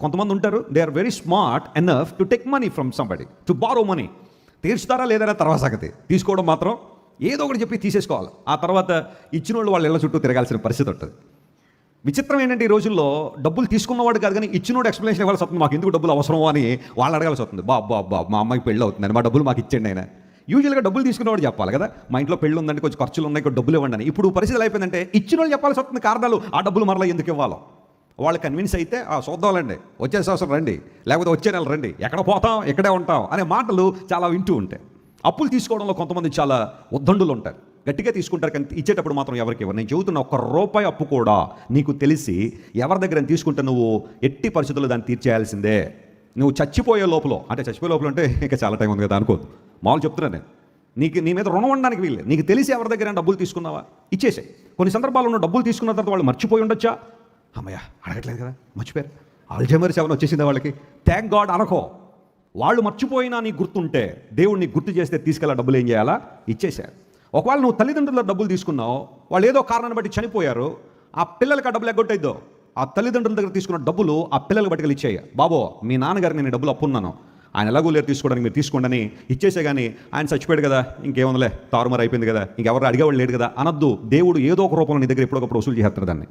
కొంతమంది ఉంటారు, they are very smart enough to take money from somebody, to borrow money. తీర్చుతారా లేదనే తర్వాత సంగతి, తీసుకోవడం మాత్రం ఏదో ఒకటి చెప్పి తీసేసుకోవాలి. ఆ తర్వాత ఇచ్చిన వాళ్ళ ఇళ్ళ చుట్టూ తిరగాల్సిన పరిస్థితి ఉంటుంది. విచిత్రం ఏంటంటే ఈ రోజుల్లో డబ్బులు తీసుకున్నవాడు కాదు కానీ ఇచ్చినోడు ఎక్స్ప్లెనేషన్ ఇవ్వాల్సి వస్తుంది. మాకు ఎందుకు డబ్బులు అవసరమో అని వాళ్ళు అడగాల్సి వస్తుంది. బాబా మా అమ్మాయికి పెళ్ళి అవుతుంది, మా డబ్బులు మాకు ఇచ్చేయండి ఆయన. యూజువల్గా డబ్బులు తీసుకున్నవాడు చెప్పాలి కదా, మా ఇంట్లో పెళ్ళి ఉందంటే కొంచెం ఖర్చులు ఉన్నాయి, కొంచెం డబ్బులు ఇవ్వండి అని. ఇప్పుడు పరిస్థితులు అయిపోయిందంటే ఇచ్చిన వాళ్ళు చెప్పాల్సి వస్తుంది కారణాలు, ఆ డబ్బులు మరలా ఎందుకు ఇవ్వాలో. వాళ్ళు కన్విన్స్ అయితే చూద్దాంలండి, వచ్చే సంవత్సరం రండి, లేకపోతే వచ్చే నెల రండి, ఎక్కడ పోతాం ఎక్కడే ఉంటాం అనే మాటలు చాలా వింటూ ఉంటాయి. అప్పులు తీసుకోవడంలో కొంతమంది చాలా ఉద్దండులు ఉంటారు, గట్టిగా తీసుకుంటారు, కానీ ఇచ్చేటప్పుడు మాత్రం ఎవరికి ఇవ్వరు. నేను చెబుతున్న ₹1 అప్పు కూడా నీకు తెలిసి ఎవరి దగ్గర తీసుకుంటే నువ్వు ఎట్టి పరిస్థితుల్లో దాన్ని తీర్చేయాల్సిందే. నువ్వు చచ్చిపోయే లోపల అంటే ఇంకా చాలా టైం ఉంది కదా అనుకోదు, మామూలు చెప్తున్నాను నేను. నీ మీద రుణం ఉండడానికి వీళ్ళు, నీకు తెలిసి ఎవరి దగ్గర డబ్బులు తీసుకున్నావా ఇచ్చేసాయి. కొన్ని సందర్భాల్లో ఉన్న డబ్బులు తీసుకున్న తర్వాత వాళ్ళు మర్చిపోయి ఉండొచ్చా, అమ్మయ్య అడగట్లేదు కదా, మర్చిపోయారు, ఆల్జైమర్స్ ఏమైనా వచ్చేసిందా వాళ్ళకి, థ్యాంక్ గాడ్ అనుకో. వాళ్ళు మర్చిపోయినా నీకు గుర్తుంటే దేవుడు నీకు గుర్తు చేస్తే తీసుకెళ్ళా డబ్బులు ఏం చేయాలా, ఇచ్చేశారు. ఒకవేళ నువ్వు తల్లిదండ్రుల డబ్బులు తీసుకున్నావు, వాళ్ళు ఏదో కారణాన్ని బట్టి చనిపోయారు, ఆ పిల్లలకి ఆ డబ్బులు ఎగ్గొట్టయిద్దో, ఆ తల్లిదండ్రుల దగ్గర తీసుకున్న డబ్బులు ఆ పిల్లలకు బట్టుకెళ్ళి ఇచ్చేయ. బాబో మీ నాన్నగారికి నేను డబ్బులు అప్పున్నాను, ఆయన ఎలాగో లేరు తీసుకోవడానికి, మీరు తీసుకోండి ఇచ్చేసే. కానీ ఆయన చచ్చిపోయాడు కదా, ఇంకేముందిలే తారుమారు అయిపోయింది కదా, ఇంకెవరు అడిగేవాళ్ళు లేడు కదా అనొద్దు. దేవుడు ఏదో ఒక రూపంలో నీ దగ్గర ఎప్పుడొకప్పుడు వసూలు చేస్తాడు దాన్ని.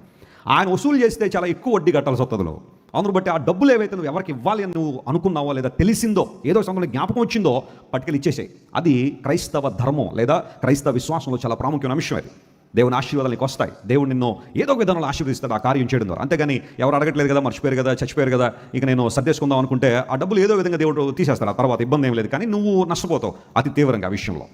ఆయన వసూలు చేస్తే చాలా ఎక్కువ వడ్డీ కట్టాల్సి వస్తుందిలో. అందును బట్టి ఆ డబ్బులు ఏవైతే నువ్వు ఎవరికి ఇవ్వాలి అని నువ్వు అనుకున్నావో లేదా తెలిసిందో, ఏదో సమయంలో జ్ఞాపకం వచ్చిందో పట్టుకెళ్ళి ఇచ్చేసాయి. అది క్రైస్తవ ధర్మం లేదా క్రైస్తవ విశ్వాసంలో చాలా ప్రాముఖ్యమైన అంశం. అది దేవుని ఆశీర్వాదాలు నీకు వస్తాయి. దేవుడు నిన్ను ఏదో ఒక విధానంలో ఆశీర్వదిస్తాడు ఆ కార్యం చేయడం ద్వారా. అంతేగాని ఎవరు అడగట్లేదు కదా, మర్చిపోయారు కదా, చచ్చిపోయారు కదా, ఇక నేను సర్దేసుకుందాం అనుకుంటే ఆ డబ్బులు ఏదో విధంగా దేవుడు తీసేస్తాడు. ఆ తర్వాత ఇబ్బంది ఏం లేదు, కానీ నువ్వు నష్టపోతావు అతి తీవ్రంగా ఆ విషయంలో.